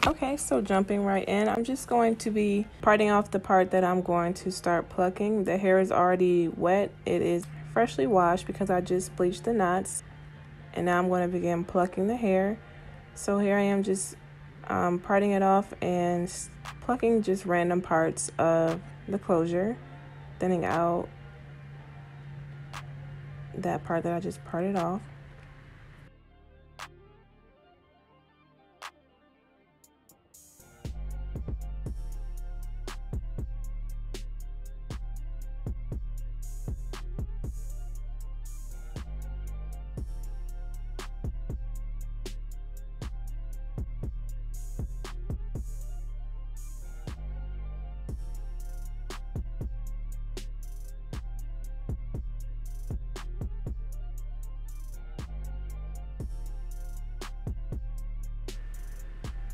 Okay, so jumping right in, I'm just going to be parting off the part that I'm going to start plucking. The hair is already wet. It is freshly washed because I just bleached the knots. And now I'm going to begin plucking the hair. So here I am just parting it off and plucking just random parts of the closure, thinning out that part that I just parted off.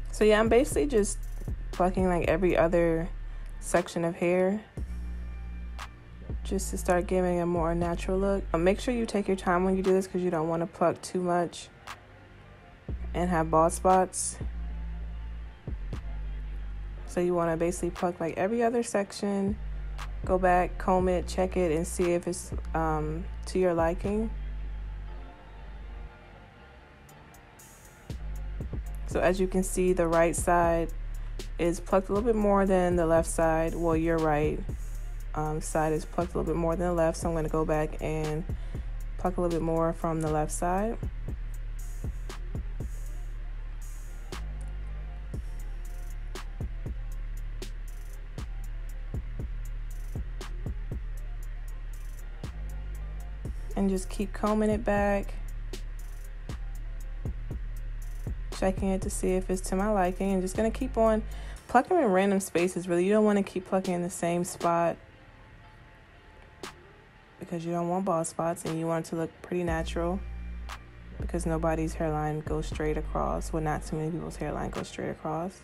So yeah, I'm basically just plucking like every other section of hair just to start giving a more natural look. Make sure you take your time when you do this because you don't want to pluck too much and have bald spots. So you want to basically pluck like every other section, go back, comb it, check it, and see if it's to your liking. So as you can see, the right side is plucked a little bit more than the left side. Well, your right side is plucked a little bit more than the left. So I'm going to go back and pluck a little bit more from the left side. And just keep combing it back, checking it to see if it's to my liking, and just gonna keep on plucking in random spaces. Really, you don't want to keep plucking in the same spot because you don't want bald spots and you want it to look pretty natural, because nobody's hairline goes straight across. Well, not too many people's hairline goes straight across.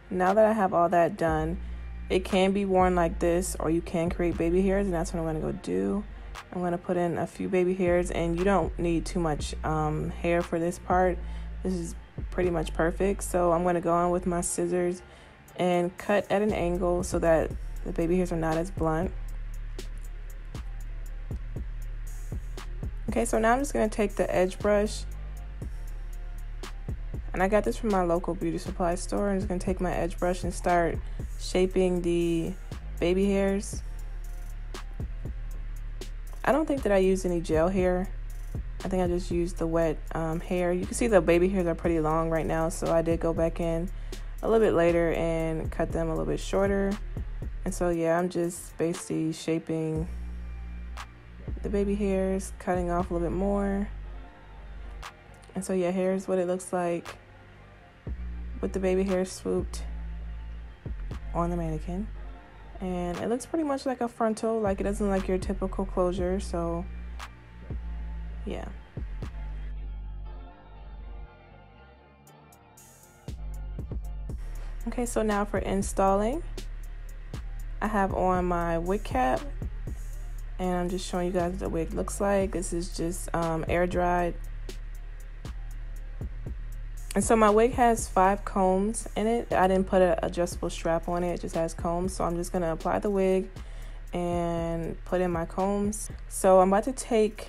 Now that I have all that done, it can be worn like this, or you can create baby hairs, and that's what I'm gonna go do. I'm gonna put in a few baby hairs, and you don't need too much hair for this part. This is pretty much perfect. So I'm gonna go on with my scissors and cut at an angle so that the baby hairs are not as blunt. Okay, so now I'm just gonna take the edge brush, and I got this from my local beauty supply store. I'm just gonna take my edge brush and start shaping the baby hairs. I don't think that I used any gel hair. I think I just used the wet hair. You can see the baby hairs are pretty long right now, so I did go back in a little bit later and cut them a little bit shorter. And so yeah, I'm just basically shaping the baby hairs, cutting off a little bit more. And so yeah, here's what it looks like with the baby hair swooped on the mannequin. And it looks pretty much like a frontal, like it doesn't like your typical closure. So yeah. Okay, so now for installing, I have on my wig cap, and I'm just showing you guys what the wig looks like. This is just air dried. And so my wig has 5 combs in it. I didn't put an adjustable strap on it. It just has combs. So I'm just gonna apply the wig and put in my combs. So I'm about to take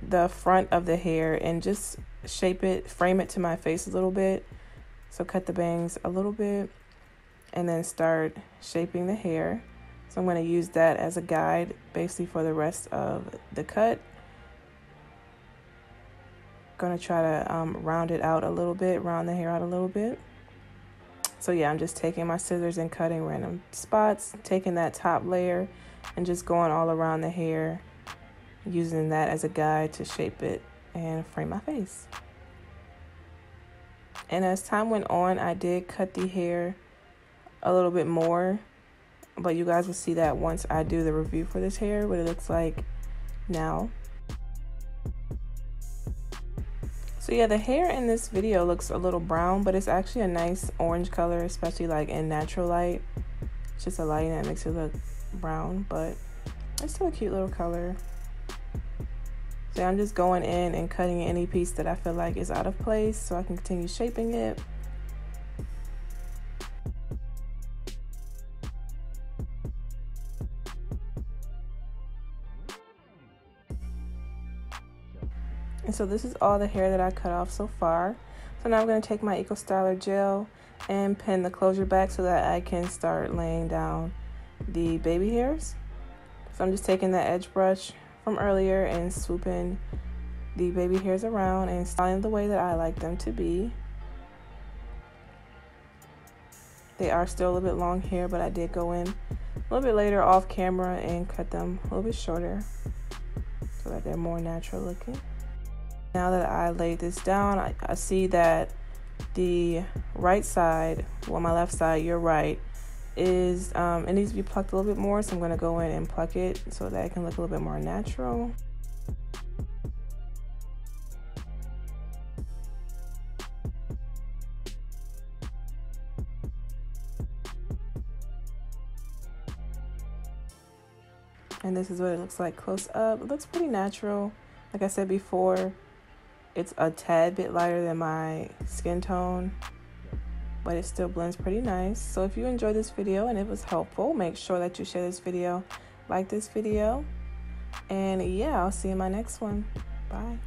the front of the hair and just shape it, frame it to my face a little bit. So cut the bangs a little bit and then start shaping the hair. So I'm gonna use that as a guide basically for the rest of the cut. Gonna try to round it out a little bit, round the hair out a little bit. So yeah, I'm just taking my scissors and cutting random spots, taking that top layer and just going all around the hair, using that as a guide to shape it and frame my face. And as time went on, I did cut the hair a little bit more, but you guys will see that once I do the review for this hair, what it looks like now. So yeah, the hair in this video looks a little brown, but it's actually a nice orange color, especially like in natural light. It's just a lighting that makes it look brown, but it's still a cute little color. So I'm just going in and cutting any piece that I feel like is out of place so I can continue shaping it. And so this is all the hair that I cut off so far. So now I'm going to take my Eco Styler gel and pin the closure back so that I can start laying down the baby hairs. So I'm just taking that edge brush from earlier and swooping the baby hairs around and styling the way that I like them to be. They are still a little bit long hair, but I did go in a little bit later off camera and cut them a little bit shorter so that they're more natural looking. Now that I laid this down, I see that the right side, well, my left side, your right, is it needs to be plucked a little bit more, so I'm going to go in and pluck it so that it can look a little bit more natural. And this is what it looks like close up. It looks pretty natural. Like I said before, it's a tad bit lighter than my skin tone, but it still blends pretty nice. So if you enjoyed this video and it was helpful, make sure that you share this video, like this video, and yeah, I'll see you in my next one. Bye.